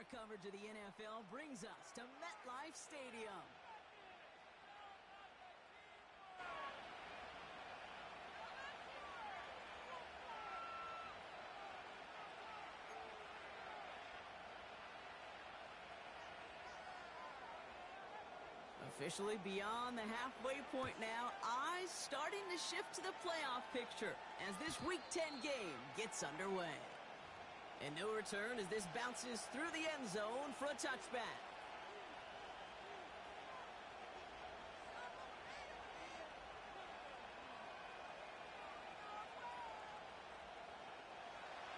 Our coverage of the NFL brings us to MetLife Stadium. Officially beyond the halfway point now, eyes starting to shift to the playoff picture as this Week 10 game gets underway. And no return as this bounces through the end zone for a touchback.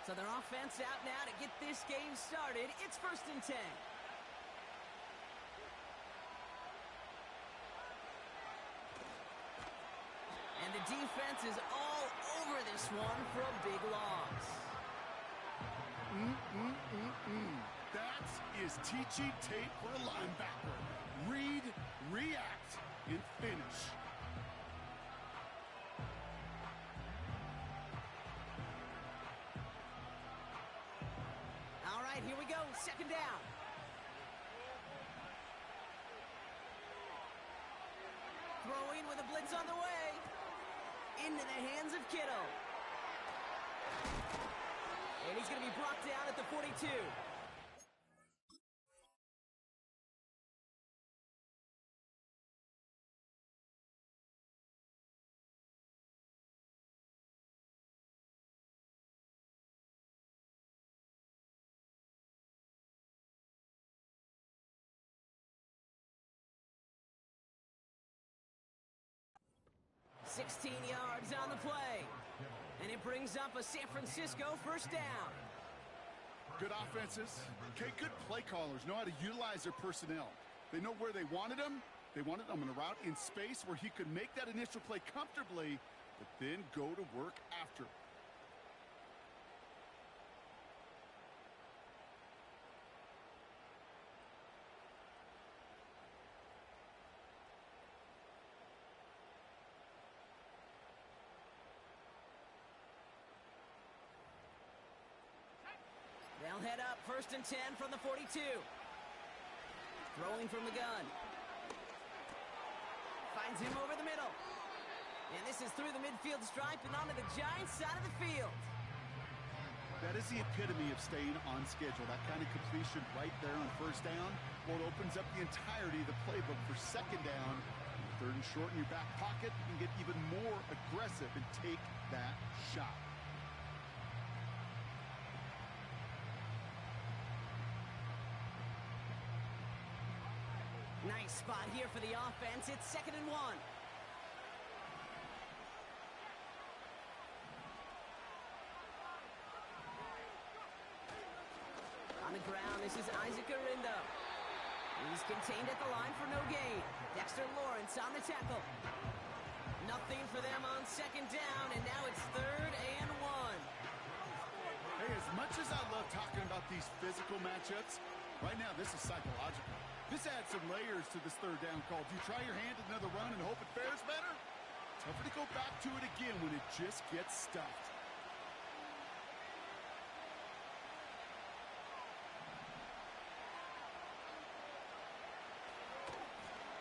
So their offense out now to get this game started. It's 1st and 10. And the defense is all over this one for a big loss. That is teaching tape for a linebacker. Read, react, and finish. All right, here we go. 2nd down. Throwing with a blitz on the way. Into the hands of Kittle. And he's going to be brought down at the 42. $16 yards on the play. And it brings up a San Francisco 1st down. Good offenses, okay, good play callers know how to utilize their personnel. They know where they wanted them. They wanted them in a route in space where he could make that initial play comfortably, but then go to work after. They'll head up 1st and 10 from the 42. Throwing from the gun. Finds him over the middle. And this is through the midfield stripe and onto the Giants side of the field. That is the epitome of staying on schedule. That kind of completion right there on 1st down. Well, it opens up the entirety of the playbook for 2nd down. 3rd and short in your back pocket. You can get even more aggressive and take that shot. Nice spot here for the offense. It's 2nd and 1. On the ground, this is Riddell. He's contained at the line for no gain. Dexter Lawrence on the tackle. Nothing for them on 2nd down, and now it's 3rd and 1. Hey, as much as I love talking about these physical matchups, right now this is psychological. This adds some layers to this 3rd down call. Do you try your hand at another run and hope it fares better? Tougher to go back to it again when it just gets stuffed.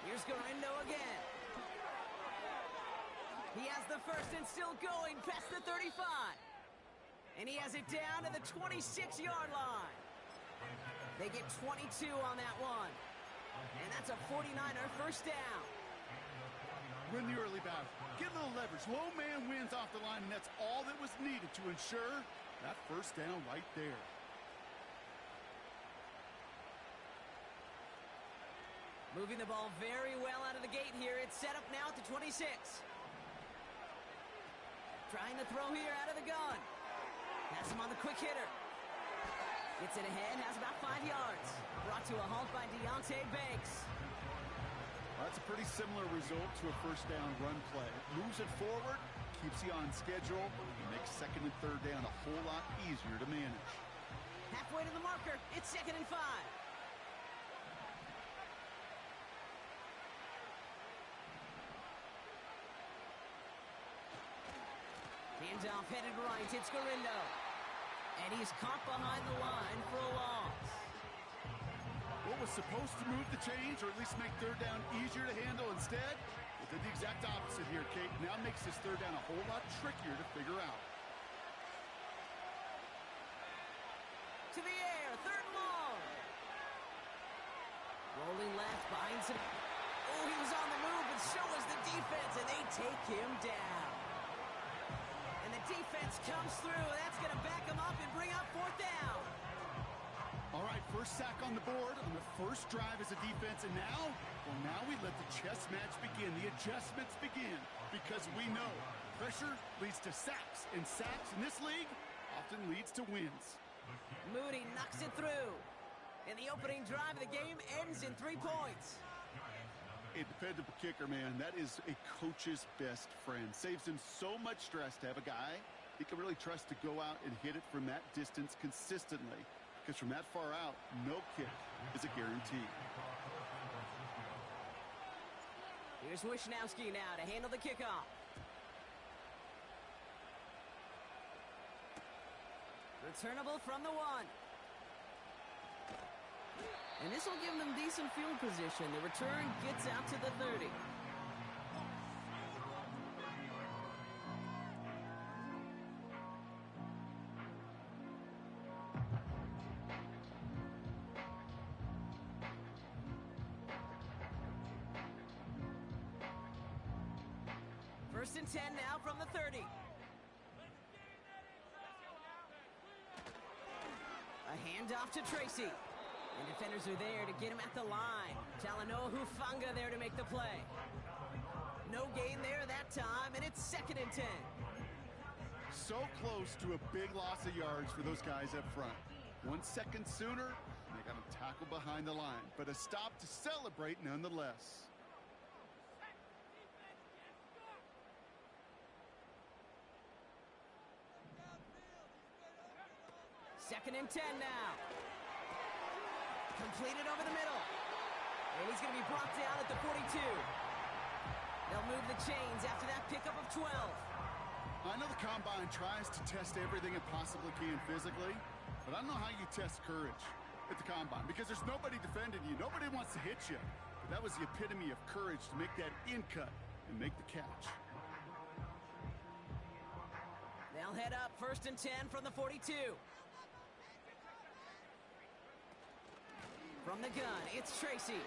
Here's Riddell again. He has the 1st and still going past the 35. And he has it down to the 26-yard line. They get 22 on that one. And that's a 49er 1st down. Win the early battle. Get a little leverage. Low man wins off the line, and that's all that was needed to ensure that 1st down right there. Moving the ball very well out of the gate here. It's set up now at the 26. Trying to throw here out of the gun. Has him on the quick hitter. Gets it ahead, has about 5 yards. Brought to a halt by Deontay Banks. Well, that's a pretty similar result to a 1st down run play. Moves it forward, keeps you on schedule, and makes 2nd and 3rd down a whole lot easier to manage. Halfway to the marker, it's 2nd and 5. Handoff headed right, it's Riddell. And he's caught behind the line for a loss. supposed to move the chains, or at least make third down easier to handle. Instead, it did the exact opposite here, Kate. Now makes this third down a whole lot trickier to figure out. To the air, third and long. Rolling left, behind some... Oh, he was on the move, and so was the defense, and they take him down. And the defense comes through, and that's going to back him up and bring up fourth down. All right, first sack on the board on the first drive as a defense, and now we let the chess match begin, the adjustments begin, because we know pressure leads to sacks, and sacks in this league often leads to wins. Moody knocks it through, and the opening drive of the game ends in 3 points. A dependable kicker, man. That is a coach's best friend. Saves him so much stress to have a guy he can really trust to go out and hit it from that distance consistently. Because from that far out, no kick is a guarantee. Here's Wishnowski now to handle the kickoff. Returnable from the 1. And this will give them decent field position. The return gets out to the 30. First and 10 now from the 30. A handoff to Tracy. And defenders are there to get him at the line. Talanoa Hufanga there to make the play. No gain there that time, and it's second and 10. So close to a big loss of yards for those guys up front. 1 second sooner, and they got him tackled behind the line. But a stop to celebrate nonetheless. Second and 10 now. Completed over the middle. And he's going to be brought down at the 42. They'll move the chains after that pickup of 12. I know the Combine tries to test everything it possibly can physically, but I don't know how you test courage at the Combine, because there's nobody defending you. Nobody wants to hit you. But that was the epitome of courage to make that in cut and make the catch. They'll head up first and 10 from the 42. From the gun, it's Tracy.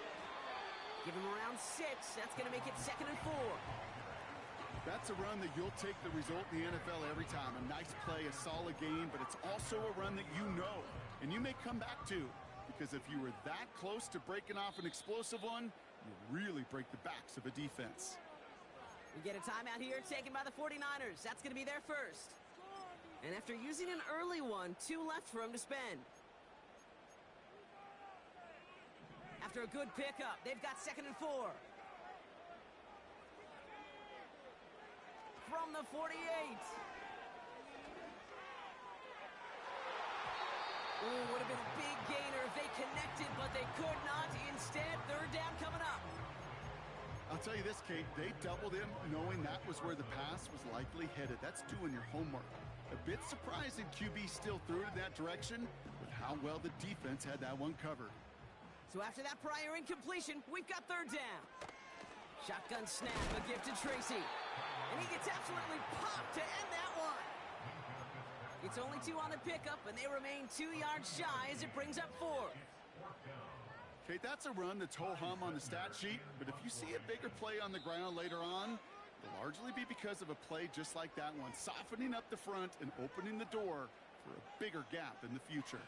Give him around 6. That's going to make it second and 4. That's a run that you'll take the result in the NFL every time. A nice play, a solid game, but it's also a run that you know, and you may come back to. Because if you were that close to breaking off an explosive one, you really break the backs of a defense. We get a timeout here taken by the 49ers. That's going to be their first. And after using an early one, 2 left for him to spend. After a good pickup, they've got second and 4. From the 48. Ooh, would have been a big gainer if they connected, but they could not. Instead, third down coming up. I'll tell you this, Kate, they doubled him knowing that was where the pass was likely headed. That's doing your homework. A bit surprising QB still threw it in that direction with how well the defense had that one covered. So after that prior incompletion, we've got third down. Shotgun snap, a gift to Tracy. And he gets absolutely popped to end that one. It's only 2 on the pickup, and they remain 2 yards shy as it brings up 4. Kate, that's a run that's ho-hum on the stat sheet, but if you see a bigger play on the ground later on, it'll largely be because of a play just like that one, softening up the front and opening the door for a bigger gap in the future.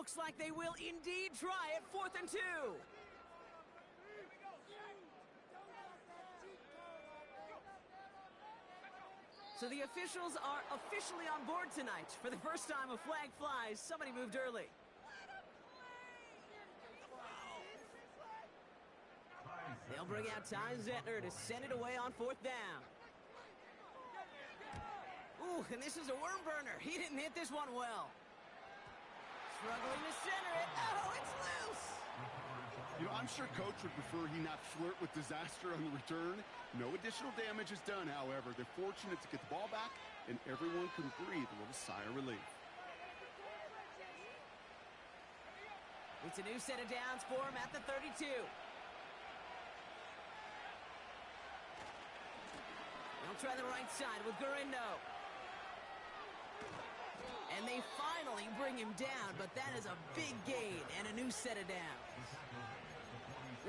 looks like they will indeed try it 4th and 2. So the officials are officially on board tonight. For the first time a flag flies, somebody moved early. They'll bring out Ty Zettner to send it away on 4th down. Ooh, and this is a worm burner. He didn't hit this one well. Struggling to center it. Oh, it's loose. You know, I'm sure Coach would prefer he not flirt with disaster on the return. No additional damage is done, however. They're fortunate to get the ball back, and everyone can breathe a little sigh of relief. It's a new set of downs for him at the 32. They'll try the right side with Gurindo. And they finally bring him down, but that is a big gain and a new set of downs.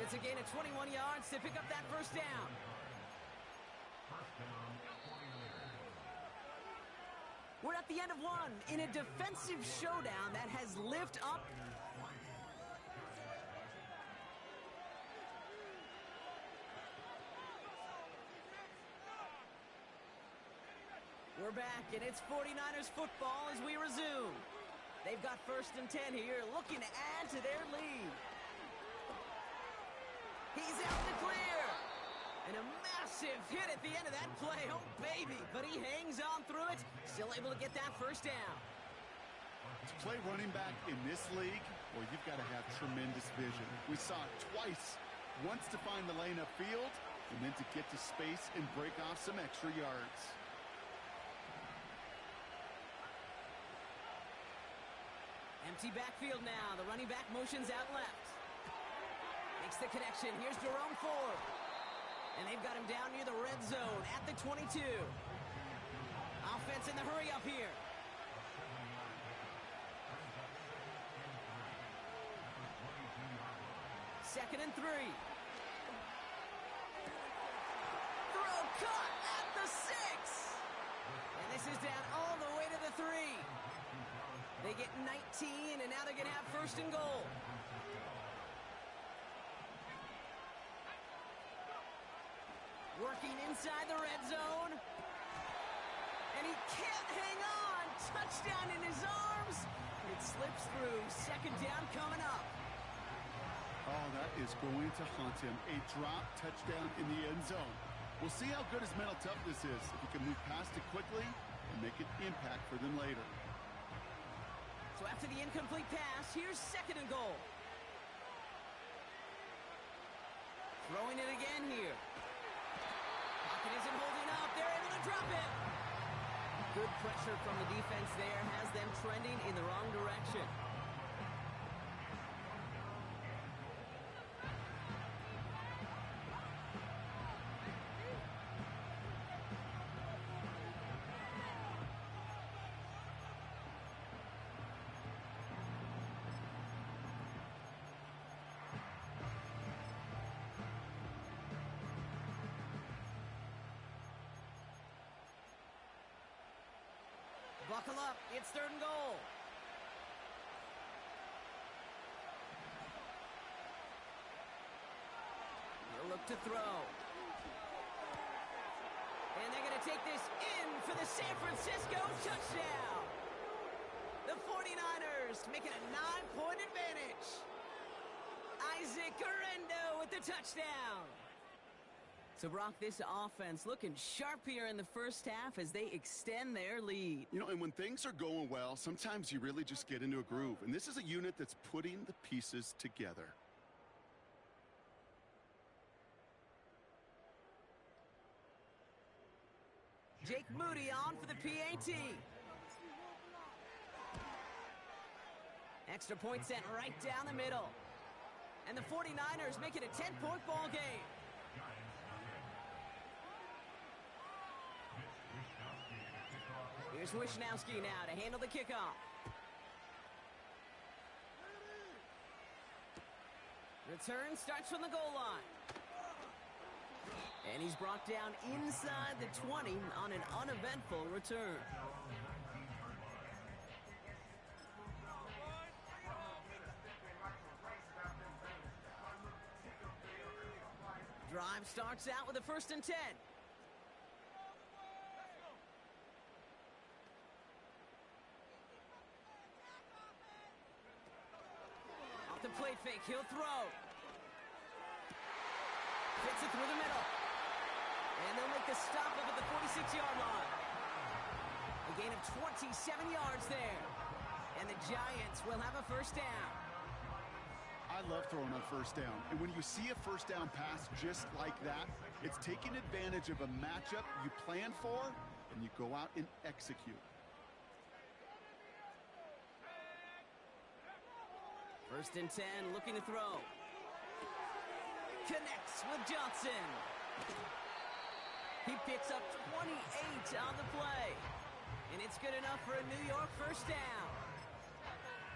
It's a gain of 21 yards to pick up that first down. We're at the end of one in a defensive showdown that has lived up. We're back, and it's 49ers football as we resume. They've got 1st and 10 here, looking to add to their lead. He's out in the clear. And a massive hit at the end of that play. Oh, baby. But he hangs on through it. Still able to get that first down. To play running back in this league, well, you've got to have tremendous vision. We saw it twice. Once to find the lane upfield, and then to get to space and break off some extra yards. Empty backfield now. The running back motions out left. Makes the connection. Here's Jerome Ford. And they've got him down near the red zone at the 22. Offense in the hurry up here. Second and 3. Throw caught at the 6. And this is down all the way to the 3. They get 19, and now they're going to have 1st and goal. Working inside the red zone. And he can't hang on. Touchdown in his arms. It slips through. 2nd down coming up. Oh, that is going to haunt him. A drop touchdown in the end zone. We'll see how good his mental toughness is. If he can move past it quickly and make an impact for them later. So after the incomplete pass, here's 2nd and goal. Throwing it again here. Pocket isn't holding up. They're able to drop it. Good pressure from the defense there has them trending in the wrong direction. Buckle up. It's 3rd and goal. He'll look to throw. And they're going to take this in for the San Francisco touchdown. The 49ers making a 9-point advantage. Isaac Gurindo with the touchdown. So, Brock, this offense looking sharp here in the first half as they extend their lead. You know, and when things are going well, sometimes you really just get into a groove. And this is a unit that's putting the pieces together. Jake Moody on for the PAT. Extra point sent right down the middle. And the 49ers make it a 10-point ball game. Here's Wishnowski now to handle the kickoff. Return starts from the goal line. And he's brought down inside the 20 on an uneventful return. drive starts out with a 1st and 10. Off the play fake, he'll throw. Fits it through the middle. And they'll make the stop up at the 46-yard line. A gain of 27 yards there. And the Giants will have a 1st down. I love throwing on 1st down. And when you see a 1st down pass just like that, it's taking advantage of a matchup you plan for, and you go out and execute. 1st and 10, looking to throw. Connects with Johnson. He picks up 28 on the play. And it's good enough for a New York 1st down.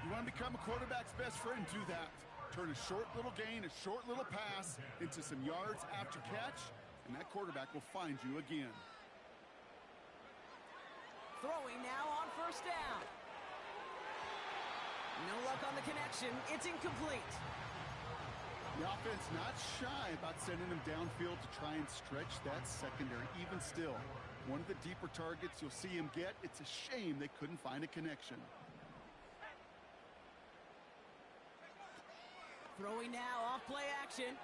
You want to become a quarterback's best friend, do that. Turn a short little gain, a short little pass into some yards after catch, and that quarterback will find you again. Throwing now on 1st down. No luck on the connection. It's incomplete. The offense not shy about sending him downfield to try and stretch that secondary. Even still, one of the deeper targets you'll see him get. It's a shame they couldn't find a connection. Throwing now off play action.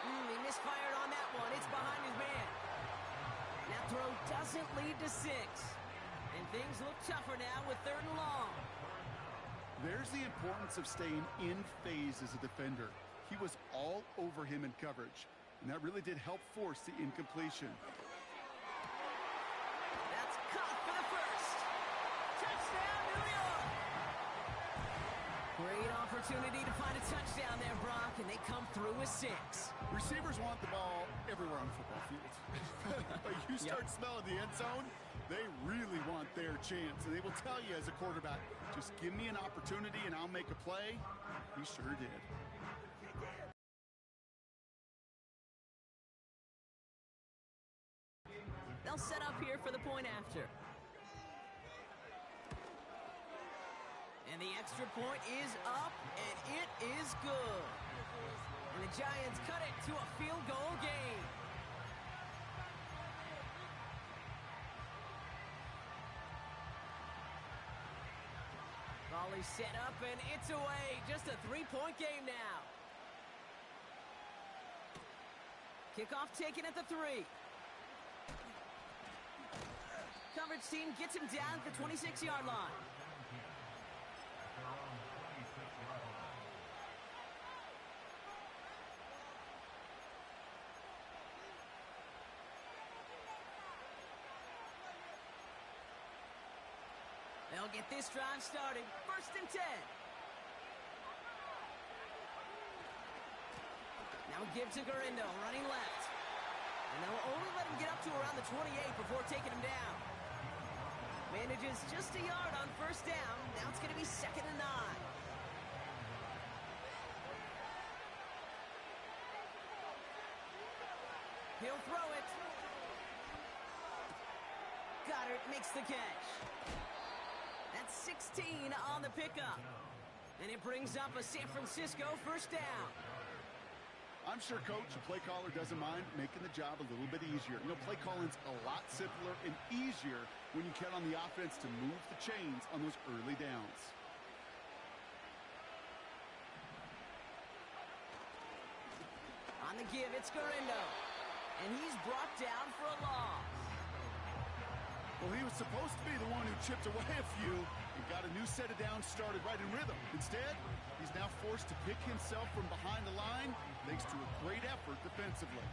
He misfired on that one. It's behind his man. That throw doesn't lead to 6. And things look tougher now with 3rd and long. There's the importance of staying in phase as a defender. He was all over him in coverage, and that really did help force the incompletion. That's caught for the 1st. Touchdown, New York! Great opportunity to find a touchdown there, Brock, and they come through with 6. Receivers want the ball everywhere on the football field. But you start smelling the end zone, they really want their chance. And they will tell you as a quarterback, just give me an opportunity and I'll make a play. He sure did. They'll set up here for the point after. And the extra point is up, and it is good. And the Giants cut it to a field goal game. Volley set up, and it's away. Just a 3-point game now. Kickoff taken at the 3. Coverage team gets him down at the 26-yard line. They'll get this drive started. 1st and 10. Now give to Garindo, running left. And they'll only let him get up to around the 28 before taking him down. Manages just a yard on 1st down. Now it's going to be 2nd and 9. He'll throw it. Goddard makes the catch. That's 16 on the pickup. And it brings up a San Francisco 1st down. I'm sure coach and play caller doesn't mind making the job a little bit easier. You know, play calling's a lot simpler and easier when you count on the offense to move the chains on those early downs. On the give, it's Garindo. And he's brought down for a loss. Well, he was supposed to be the one who chipped away a few and got a new set of downs started right in rhythm. Instead, he's now forced to pick himself from behind the line thanks to a great effort defensively.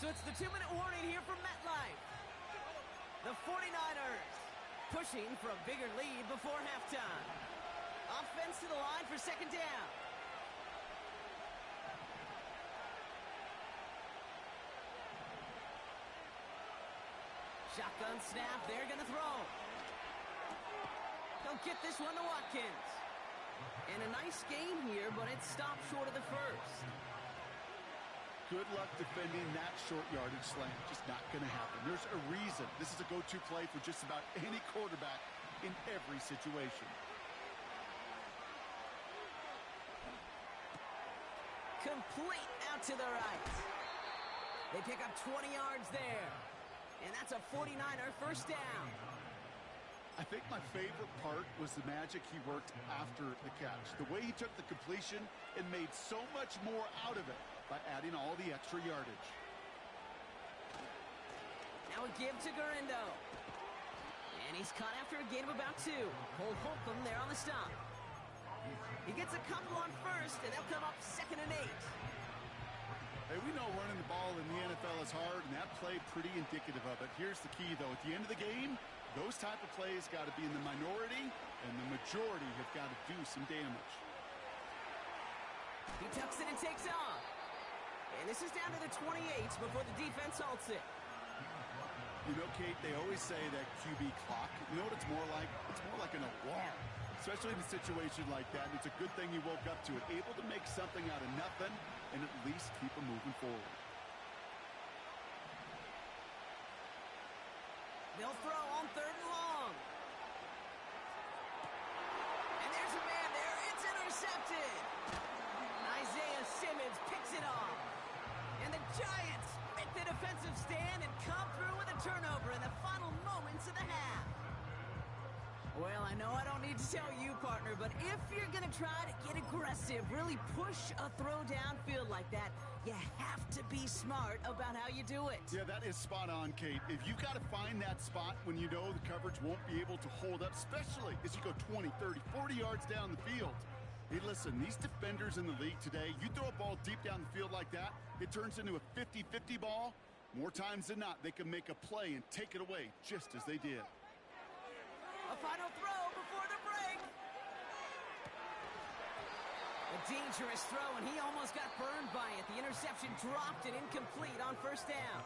So it's the 2-minute warning here from MetLife. The 49ers pushing for a bigger lead before halftime. Offense to the line for 2nd down. Shotgun snap, they're going to throw. They'll get this one to Watkins. And a nice game here, but it stopped short of the 1st. Good luck defending that short yardage slant. Just not going to happen. There's a reason this is a go-to play for just about any quarterback in every situation. complete out to the right. They pick up 20 yards there. And that's a 49er first down. I think my favorite part was the magic he worked after the catch. The way he took the completion and made so much more out of it by adding all the extra yardage. Now a give to Gurindo. And he's caught after a gain of about 2. Cole Holcomb there on the stop. He gets a couple on first, and they'll come up 2nd and 8. Hey, we know running the ball in the NFL is hard, and that play pretty indicative of it. Here's the key, though. At the end of the game, those type of plays got to be in the minority, and the majority have got to do some damage. He tucks it and takes off. And this is down to the 28 before the defense halts it. You know, Kate, they always say that QB clock. You know what it's more like? It's more like an alarm, especially in a situation like that. And it's a good thing you woke up to it, able to make something out of nothing and at least keep them moving forward. They'll throw on 3rd and long. And there's a man there. It's intercepted. Isaiah Simmons picks it off. And the Giants make the defensive stand and come through with a turnover in the final moments of the half. Well, I know I don't need to tell you, partner, but if you're going to try to get aggressive, really push a throw downfield like that, you have to be smart about how you do it. Yeah, that is spot on, Kate. If you've got to find that spot when you know the coverage won't be able to hold up, especially as you go 20, 30, 40 yards down the field. Hey, listen, these defenders in the league today, you throw a ball deep down the field like that, it turns into a 50-50 ball. More times than not, they can make a play and take it away just as they did. A final throw before the break. A dangerous throw, and he almost got burned by it. The interception dropped and incomplete on first down.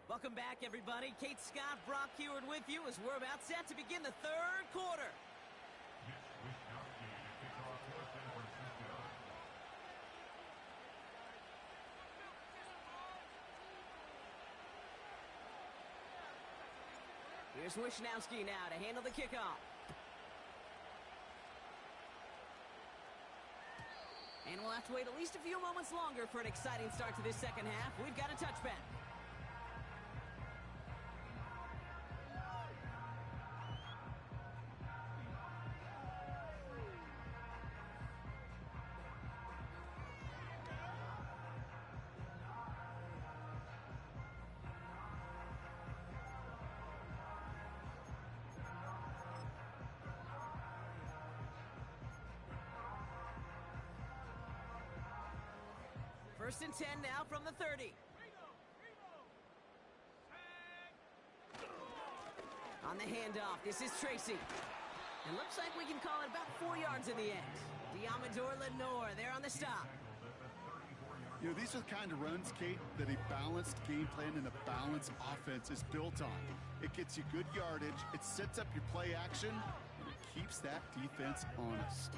Welcome back, everybody. Kate Scott, Brock Heward with you as we're about set to begin the 3rd quarter. Here's Wishnowski now to handle the kickoff. And we'll have to wait at least a few moments longer for an exciting start to this second half. We've got a touchback. First and 10 now from the 30. On the handoff, this is Tracy. It looks like we can call it about 4 yards in the end. Diamador Lenore there on the stop. You know, these are the kind of runs, Kate, that a balanced game plan and a balanced offense is built on. It gets you good yardage, it sets up your play action, and it keeps that defense honest.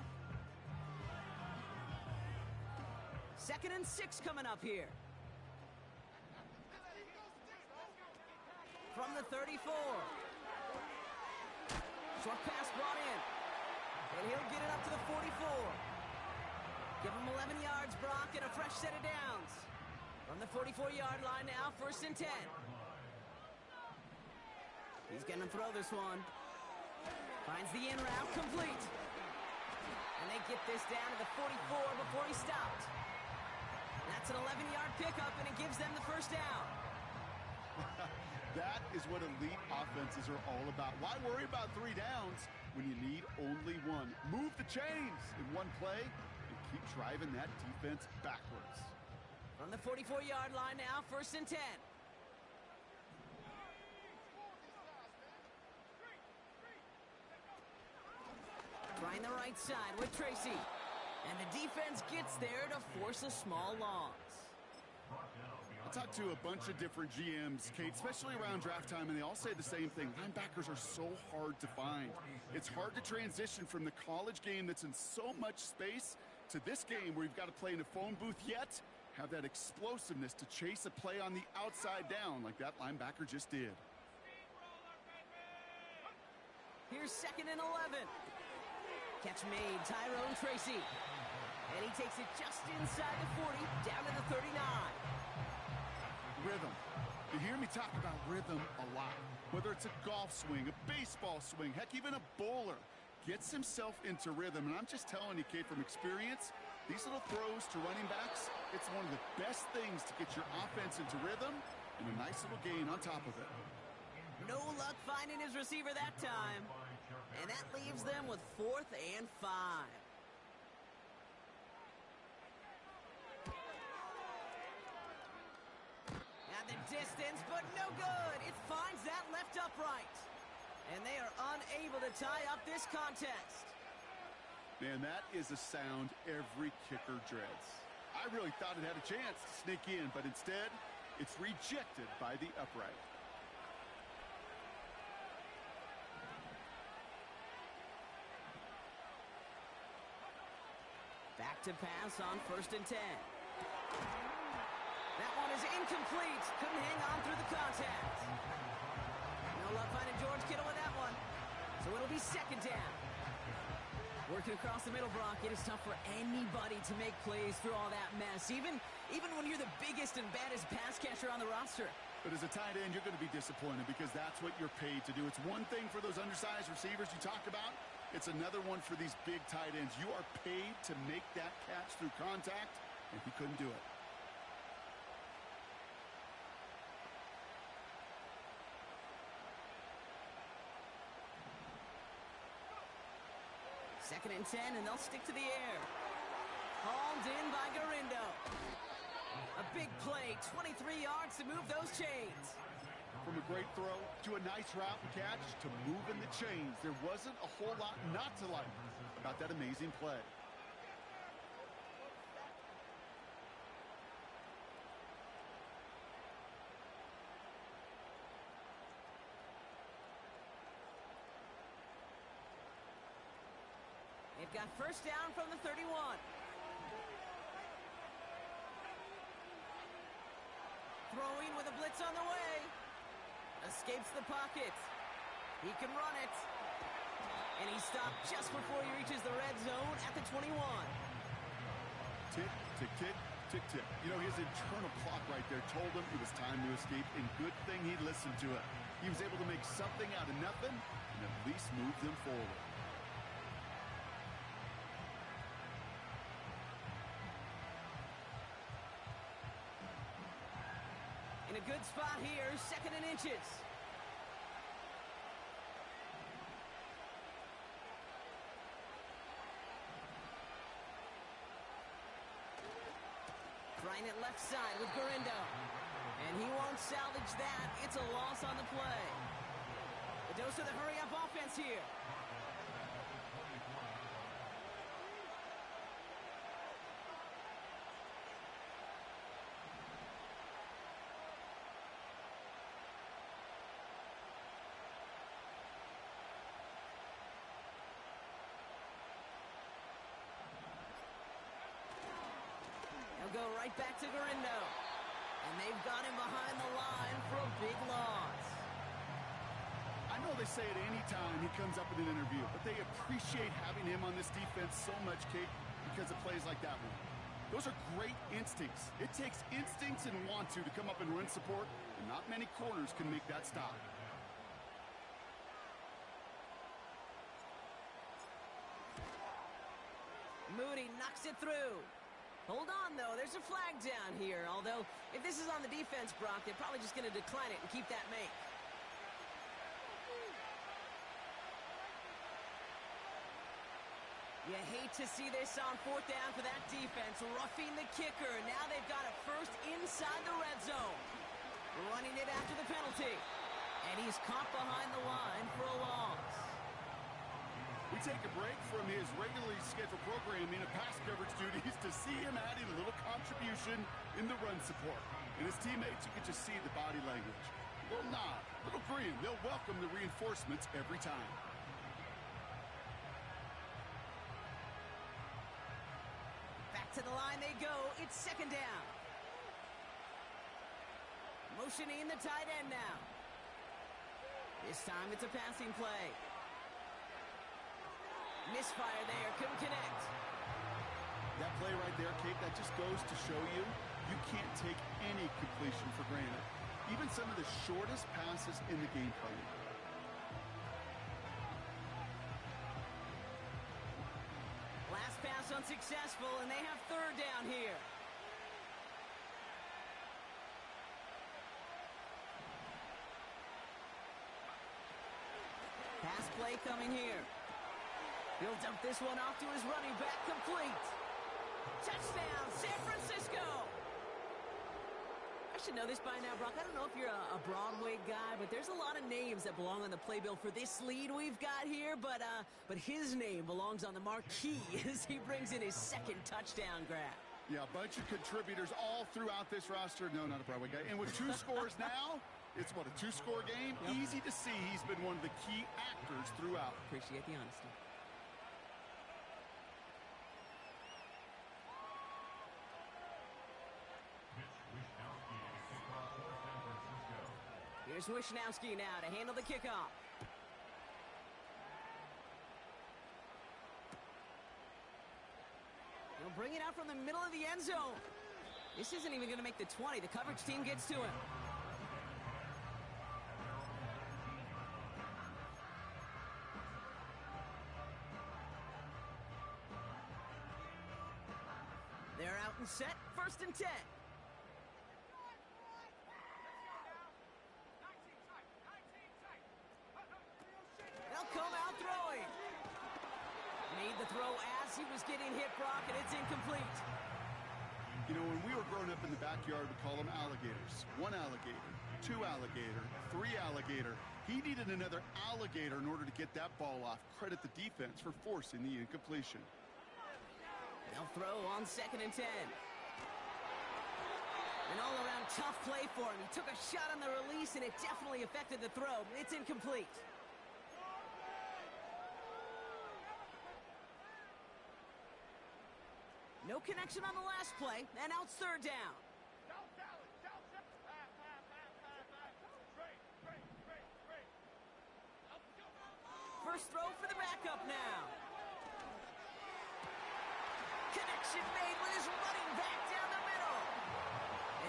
2nd and 6 coming up here. From the 34. Short pass brought in. And he'll get it up to the 44. Give him 11 yards, Brock, and a fresh set of downs. From the 44-yard line now, 1st and 10. He's going to throw this one. Finds the in route, complete. And they get this down to the 44 before he stopped. That's an 11-yard pickup, and it gives them the first down. That is what elite offenses are all about. Why worry about 3 downs when you need only 1? Move the chains in one play and keep driving that defense backwards. From the 44-yard line now, 1st and 10. Trying the right side with Tracy. And the defense gets there to force a small loss. A talk to a bunch of different GMs, Kate, especially around draft time, and they all say the same thing. Linebackers are so hard to find. It's hard to transition from the college game that's in so much space to this game where you've got to play in a phone booth, yet have that explosiveness to chase a play on the outside down like that linebacker just did. Here's 2nd and 11. Catch made, Tyrone Tracy. And he takes it just inside the 40, down to the 39. Rhythm. You hear me talk about rhythm a lot. Whether it's a golf swing, a baseball swing, heck, even a bowler gets himself into rhythm. And I'm just telling you, Kate, from experience, these little throws to running backs, it's one of the best things to get your offense into rhythm and a nice little gain on top of it. No luck finding his receiver that time. And that leaves them with 4th and 5. At the distance, but no good. It finds that left upright. And they are unable to tie up this contest. Man, that is a sound every kicker dreads. I really thought it had a chance to sneak in, but instead, it's rejected by the upright. Back to pass on 1st and 10. That one is incomplete. Couldn't hang on through the contact. No luck finding George Kittle with that one. So it'll be 2nd down. Working across the middle, Brock, it is tough for anybody to make plays through all that mess, even when you're the biggest and baddest pass catcher on the roster. But as a tight end, you're going to be disappointed because that's what you're paid to do. It's one thing for those undersized receivers you talk about. It's another one for these big tight ends. You are paid to make that catch through contact, and he couldn't do it. 2nd and 10, and they'll stick to the air. Hauled in by Garindo. A big play, 23 yards to move those chains. From a great throw to a nice route and catch to moving the chains, there wasn't a whole lot not to like about that amazing play. They've got 1st down from the 31. Throwing with a blitz on the way. Escapes the pocket. He can run it. And he stopped just before he reaches the red zone at the 21. Tick, tick, tick, tick, tick. You know, his internal clock right there told him it was time to escape, and good thing he listened to it. He was able to make something out of nothing and at least move them forward. In a good spot here, 2nd and inches. Trying it left side with Garindo. And he won't salvage that. It's a loss on the play. The dose of the hurry-up offense here. Go right back to Garindo. And they've got him behind the line for a big loss. I know they say it any time he comes up in an interview, but they appreciate having him on this defense so much, Kate, because of plays like that one. Those are great instincts. It takes instincts and want to come up and run support, and not many corners can make that stop. Moody knocks it through. Hold on, though. There's a flag down here. Although, if this is on the defense, Brock, they're probably just going to decline it and keep that make. You hate to see this on 4th down for that defense. Roughing the kicker. Now they've got it first inside the red zone. Running it after the penalty. And he's caught behind the line for a loss. We take a break from his regularly scheduled programming of pass coverage duties to see him adding a little contribution in the run support. And his teammates, you can just see the body language. A little nod, a little grin. They'll welcome the reinforcements every time. Back to the line they go. It's second down. Motioning the tight end now. This time it's a passing play. Misfire there, couldn't connect. That play right there, Kate, that just goes to show you can't take any completion for granted. Even some of the shortest passes in the game plan. Last pass unsuccessful, and they have third down here. Pass play coming here. He'll dump this one off to his running back, complete. Touchdown, San Francisco! I should know this by now, Brock. I don't know if you're a Broadway guy, but there's a lot of names that belong on the playbill for this lead we've got here, but his name belongs on the marquee as he brings in his second touchdown grab. Yeah, a bunch of contributors all throughout this roster. No, not a Broadway guy. And with two scores now, it's what, a two-score game? Yep. Easy to see he's been one of the key actors throughout. Appreciate the honesty. Here's Wishnowski now to handle the kickoff. He'll bring it out from the middle of the end zone. This isn't even going to make the 20. The coverage team gets to him. They're out and set. 1st and 10. Throw as he was getting hit, Brock, and it's incomplete. You know, when we were growing up in the backyard, we call them alligators. 1 alligator, 2 alligator, 3 alligator. He needed another alligator in order to get that ball off. Credit the defense for forcing the incompletion. They'll throw on 2nd and 10. An all-around tough play for him. He took a shot on the release, and it definitely affected the throw. It's incomplete. No connection on the last play, and now it's 3rd down. First throw for the backup now. Connection made with his running back down the middle.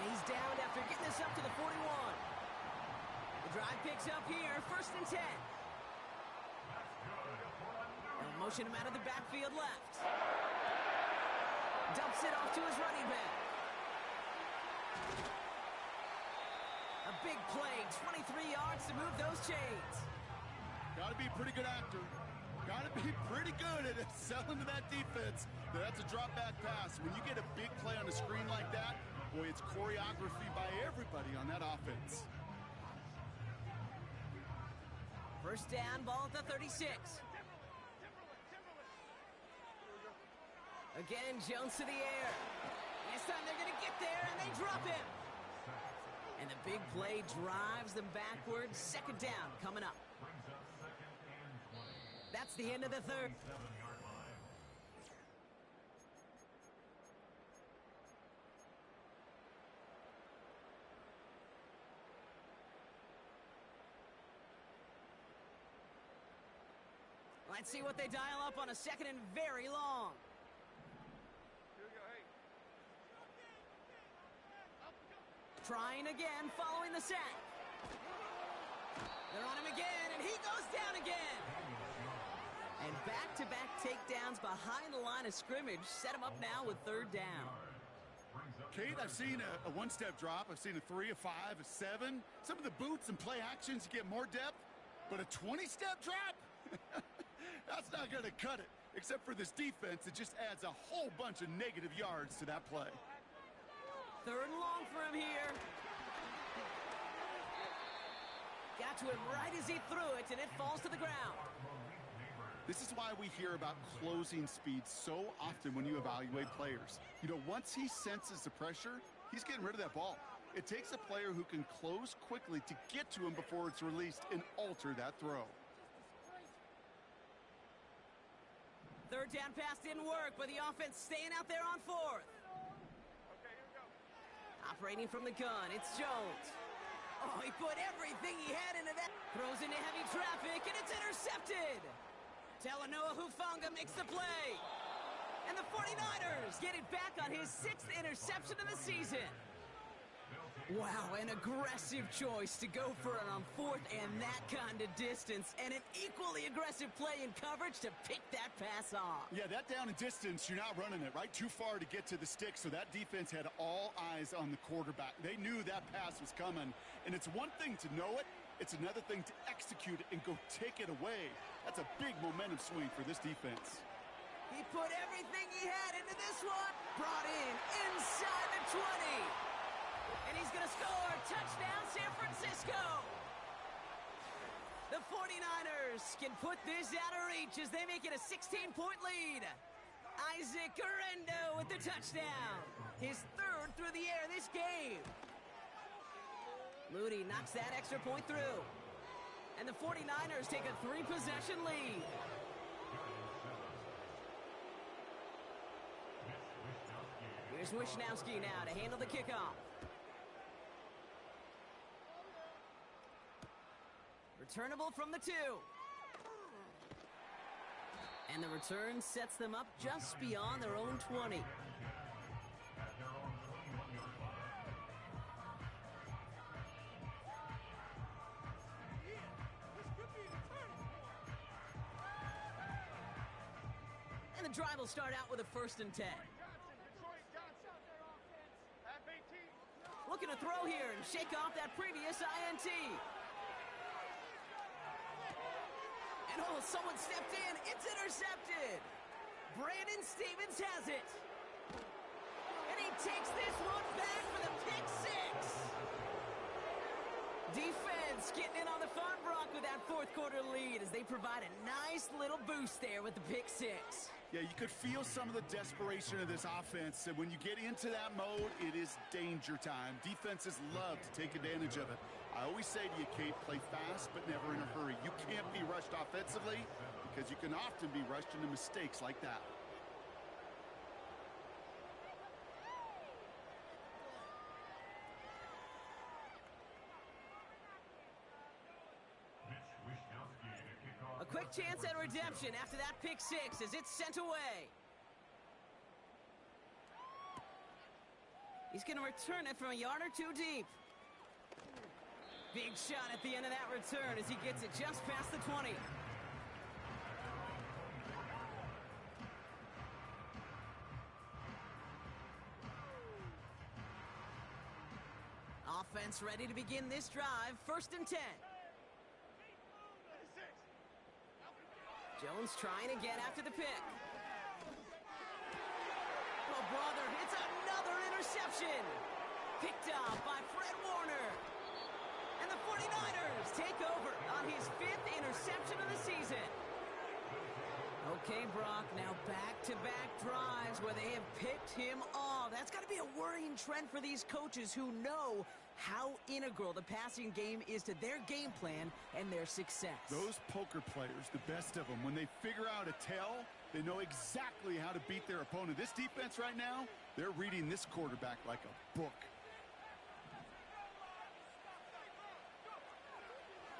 And he's downed after getting this up to the 41. The drive picks up here, 1st and 10. They'll motion him out of the backfield left. Dumps it off to his running back. A big play, 23 yards to move those chains. Got to be a pretty good actor. Got to be pretty good at selling to that defense. That's a drop back pass. When you get a big play on a screen like that, boy, it's choreography by everybody on that offense. 1st down, ball at the 36. Again, Jones to the air. This time they're going to get there, and they drop him. And the big play drives them backwards. 2nd down coming up. That's the end of the 3rd. Let's see what they dial up on a 2nd and very long. Trying again, following the sack. They're on him again, and he goes down again. And back-to-back takedowns behind the line of scrimmage set him up now with 3rd down. Kate, I've seen a 1-step drop. I've seen a 3, a 5, a 7. Some of the boots and play actions get more depth, but a 20-step drop? That's not going to cut it. Except for this defense, it just adds a whole bunch of negative yards to that play. 3rd and long for him here. Got to him right as he threw it, and it falls to the ground. This is why we hear about closing speed so often when you evaluate players. You know, once he senses the pressure, he's getting rid of that ball. It takes a player who can close quickly to get to him before it's released and alter that throw. Third down pass didn't work, but the offense staying out there on fourth. Operating from the gun, it's Jones. Oh, he put everything he had into that. Throws into heavy traffic, and it's intercepted. Talanoa Hufanga makes the play. And the 49ers get it back on his 6th interception of the season. Wow, an aggressive choice to go for it on 4th and that kind of distance. And an equally aggressive play in coverage to pick that pass off. Yeah, that down and distance, you're not running it, right? Too far to get to the stick, so that defense had all eyes on the quarterback. They knew that pass was coming. And it's one thing to know it. It's another thing to execute it and go take it away. That's a big momentum swing for this defense. He put everything he had into this one. Brought in inside the 20. And he's going to score. Touchdown, San Francisco. The 49ers can put this out of reach as they make it a 16-point lead. Isaac Guerrero with the touchdown. His 3rd through the air this game. Moody knocks that extra point through. And the 49ers take a 3-possession lead. Here's Wishnowski now to handle the kickoff. Returnable from the 2. And the return sets them up just beyond their own 20. And the drive will start out with a 1st and 10. Looking to throw here and shake off that previous INT. And oh, someone stepped in. It's intercepted. Brandon Stevens has it. And he takes this one back for the pick 6. Defense getting in on the fun, Brock, with that 4th quarter lead as they provide a nice little boost there with the pick 6. Yeah, you could feel some of the desperation of this offense. And when you get into that mode, it is danger time. Defenses love to take advantage of it. I always say to you, Kate, play fast but never in a hurry. You can't be rushed offensively because you can often be rushed into mistakes like that. A quick chance at redemption after that pick 6 as it's sent away. He's going to return it from a yard or 2 deep. Big shot at the end of that return as he gets it just past the 20. Offense ready to begin this drive. 1st and 10. Jones trying again after the pick. Oh, brother, it's another interception. Picked off by Fred Warner. And the 49ers take over on his 5th interception of the season. Okay, Brock, now back-to-back drives where they have picked him off. That's got to be a worrying trend for these coaches who know how integral the passing game is to their game plan and their success. Those poker players, the best of them, when they figure out a tell, they know exactly how to beat their opponent. This defense right now, they're reading this quarterback like a book.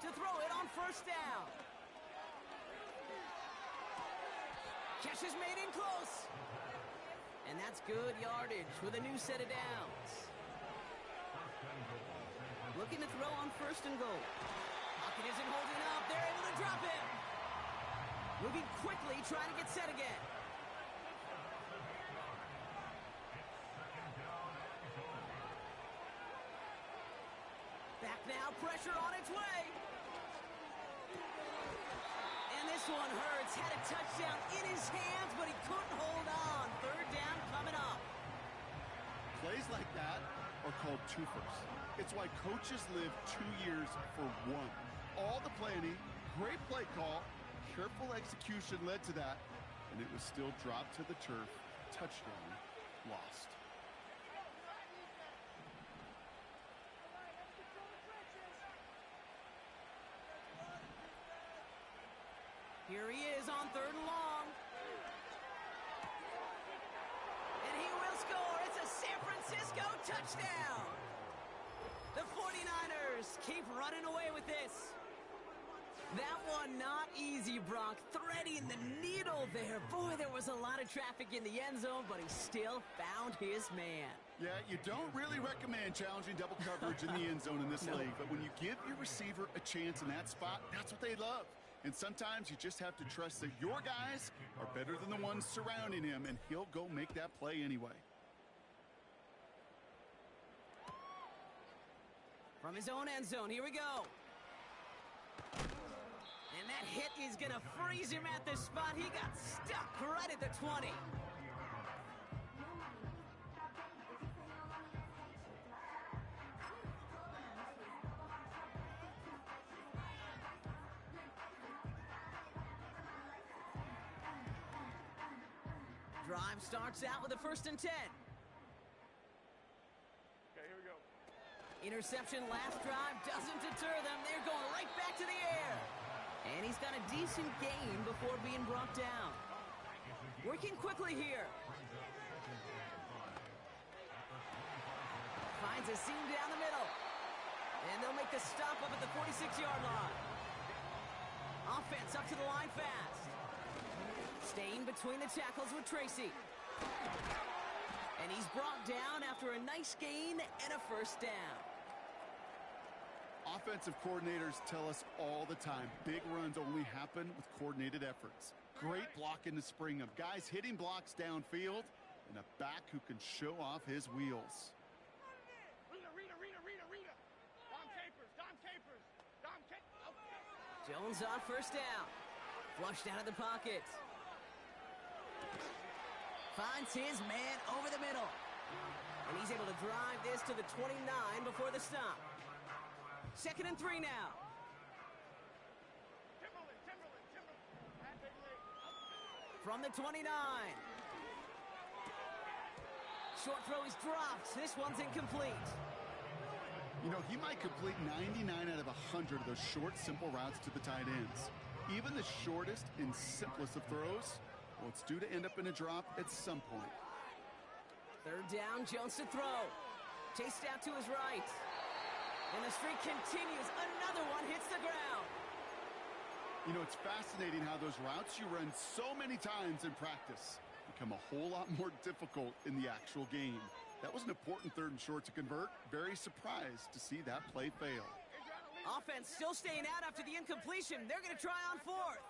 To throw it on 1st down. Catch is made in close. And that's good yardage with a new set of downs. Looking to throw on 1st and goal. Pocket isn't holding up. They're able to drop it. Moving quickly, trying to get set again. Back now, pressure on its way. And this one hurts. Had a touchdown in his hands, but he couldn't hold on. 3rd down coming up. Plays like that are called twofers. It's why coaches live 2 years for one. All the planning, great play call, careful execution led to that, and it was still dropped to the turf. Touchdown lost. he is on 3rd and long. And he will score. It's a San Francisco touchdown. The 49ers keep running away with this. That one not easy, Brock. Threading the needle there. Boy, there was a lot of traffic in the end zone, but he still found his man. Yeah, you don't really recommend challenging double coverage in the end zone in this league, but when you give your receiver a chance in that spot, that's what they love. And sometimes you just have to trust that your guys are better than the ones surrounding him, and he'll go make that play anyway. From his own end zone, here we go. And that hit is going to freeze him at the spot. He got stuck right at the 20. Drive starts out with a 1st and 10. Okay, here we go. Interception last drive doesn't deter them. They're going right back to the air. And he's got a decent gain before being brought down. Working quickly here. Finds a seam down the middle. And they'll make the stop up at the 46-yard line. Offense up to the line fast. Staying between the tackles with Tracy. And he's brought down after a nice gain and a 1st down. Offensive coordinators tell us all the time, big runs only happen with coordinated efforts. Great block in the spring of guys hitting blocks downfield and a back who can show off his wheels. Rita. Dom Capers. Jones on 1st down. Flushed out of the pocket. Finds his man over the middle. And he's able to drive this to the 29 before the stop. 2nd and 3 now. From the 29. Short throw is dropped. This one's incomplete. You know, he might complete 99 out of 100 of those short, simple routes to the tight ends. Even the shortest and simplest of throws, well, it's due to end up in a drop at some point. 3rd down, Jones to throw. Chased out to his right. And the streak continues. Another one hits the ground. You know, it's fascinating how those routes you run so many times in practice become a whole lot more difficult in the actual game. That was an important 3rd and short to convert. Very surprised to see that play fail. Offense still staying out after the incompletion. They're going to try on 4th.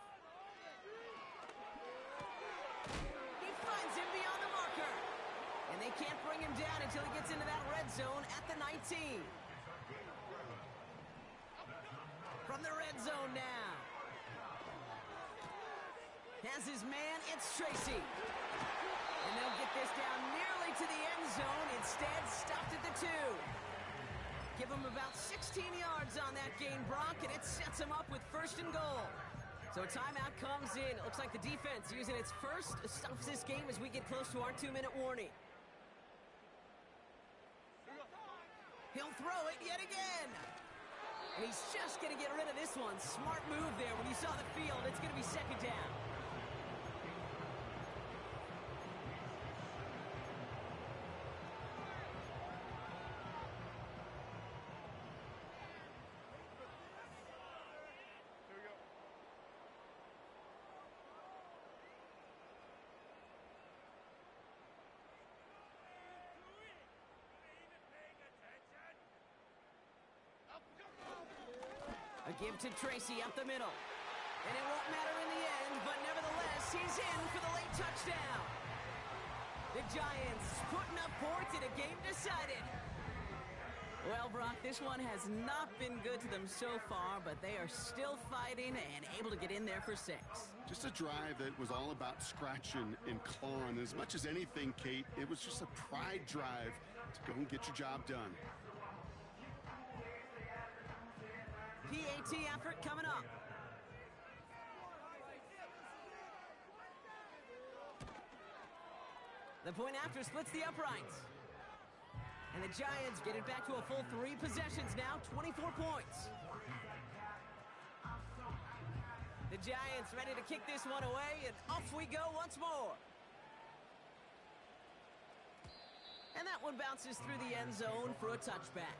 He finds him beyond the marker. And they can't bring him down until he gets into that red zone at the 19. From the red zone now. Has his man, it's Tracy. And they'll get this down nearly to the end zone. Instead, stopped at the 2. Give him about 16 yards on that gain, Brock, and it sets him up with 1st and goal. So timeout comes in. It looks like the defense using its first stops this game as we get close to our 2-minute warning. He'll throw it yet again. And he's just going to get rid of this one. Smart move there. When you saw the field, it's going to be 2nd down. A give to Tracy up the middle. And it won't matter in the end, but nevertheless, he's in for the late touchdown. The Giants putting up points in a game decided. Well, Brock, this one has not been good to them so far, but they are still fighting and able to get in there for 6. Just a drive that was all about scratching and clawing. As much as anything, Kate, it was just a pride drive to go and get your job done. PAT effort coming up. The point after splits the uprights. And the Giants get it back to a full 3 possessions now, 24 points. The Giants ready to kick this one away, and off we go once more. And that one bounces through the end zone for a touchback.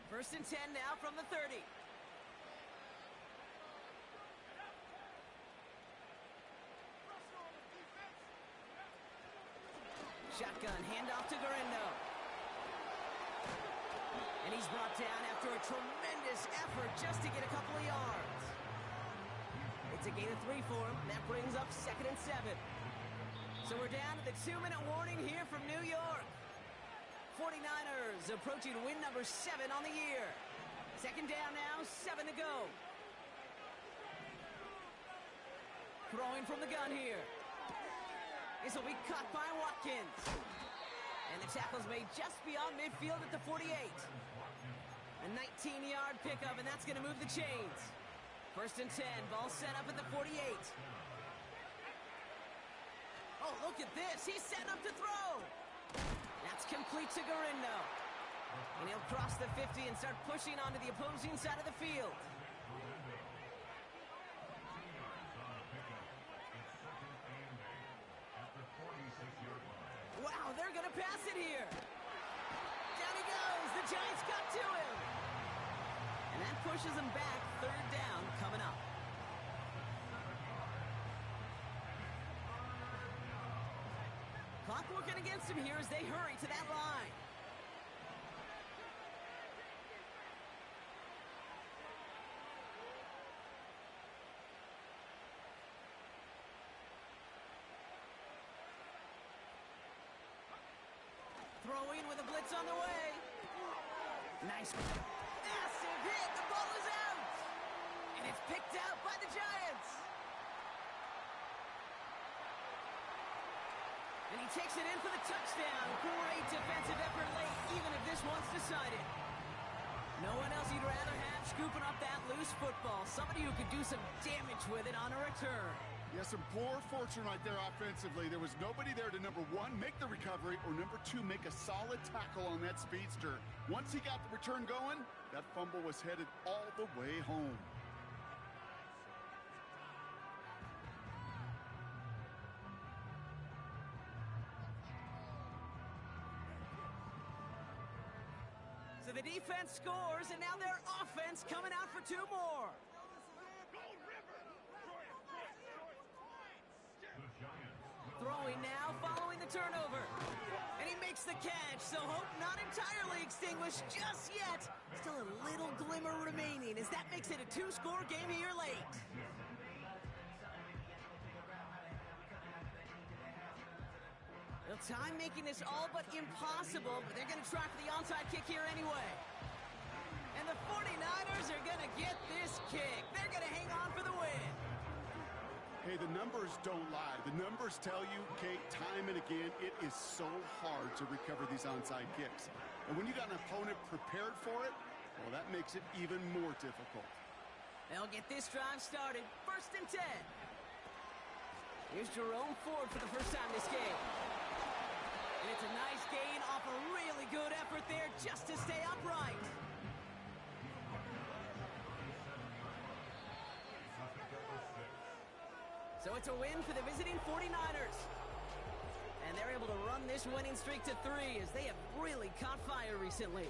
First and 10 now from the 30. Shotgun handoff to Garindo. And he's brought down after a tremendous effort just to get a couple of yards. It's a gain of 3 for him. That brings up 2nd and 7. So we're down to the 2-minute warning here from New York. 49ers approaching win number 7 on the year. 2nd down now, 7 to go. Throwing from the gun here. This will be caught by Watkins. And the tackle's made just beyond midfield at the 48. A 19-yard pickup, and that's going to move the chains. 1st and 10, ball set up at the 48. Oh, look at this. He's set up to throw. That's complete to Garindo. And he'll cross the 50 and start pushing onto the opposing side of the field. Wow, they're going to pass it here. Down he goes. The Giants got to him. And that pushes him back. 3rd down coming up. Clock working against him here as they hurry to that line. Throwing with a blitz on the way. Nice. Massive hit. The ball is out. And it's picked out by the Giants. And he takes it in for the touchdown. Great defensive effort late, even if this one's decided. No one else you'd rather have scooping up that loose football. Somebody who could do some damage with it on a return. Yeah, some poor fortune right there offensively. There was nobody there to, number 1, make the recovery, or number 2, make a solid tackle on that speedster. Once he got the return going, that fumble was headed all the way home. So the defense scores, and now their offense coming out for 2 more. Throwing now, following the turnover. And he makes the catch, so hope not entirely extinguished just yet. Still a little glimmer remaining as that makes it a 2-score game here late. Well, time making this all but impossible, but they're going to try for the onside kick here anyway. And the 49ers are going to get this kick. They're going to hang on for the win. Hey, the numbers don't lie. The numbers tell you, Kate, time and again, it is so hard to recover these onside kicks. And when you got an opponent prepared for it, well, that makes it even more difficult. They'll get this drive started. 1st and 10. Here's Jerome Ford for the first time this game. And it's a nice gain off a really good effort there just to stay upright. So it's a win for the visiting 49ers. And they're able to run this winning streak to 3 as they have really caught fire recently.